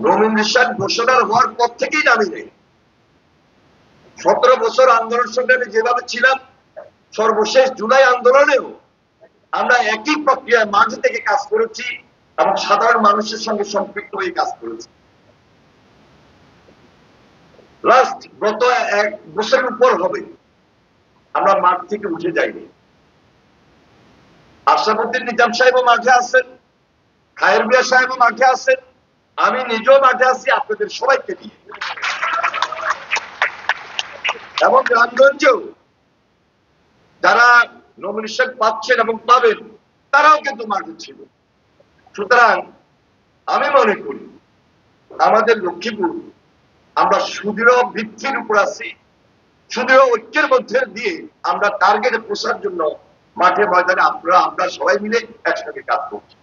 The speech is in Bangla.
নমিনেশন ঘোষণার হওয়ার পর থেকেই নামি নেই। 17 বছর আন্দোলন সংগ্রামে যেভাবে ছিলাম, সর্বশেষ জুলাই আন্দোলনেও আমরা একই প্রক্রিয়ায় মাঝে থেকে কাজ করেছি এবং সাধারণ মানুষের সঙ্গে সম্পৃক্ত হয়ে কাজ করেছি। লাস্ট গত 1 বছরের উপর হবে আমরা মাঠ থেকে উঠে যাইনি। আশরাফুদ্দিন নিজাম সাহেবও মাঠে আছেন, খায়ের মিয়া সাহেবও মাঠে আছেন, আমি নিজেও মাঠে আছি আপনাদের সবাইকে নিয়ে। এবং গ্রামগঞ্জেও যারা নমিনেশন পাচ্ছেন এবং পাবেন তারাও কিন্তু মাঠে ছিল। সুতরাং আমি মনে করি আমাদের লক্ষ্মীপুর আমরা সুদৃঢ় ভিত্তির উপর আছি, সুদৃঢ় ঐক্যের মধ্যে দিয়ে আমরা টার্গেটে পৌঁছার জন্য মাঠে ময়দানে আমরা সবাই মিলে একসঙ্গে কাজ করছি।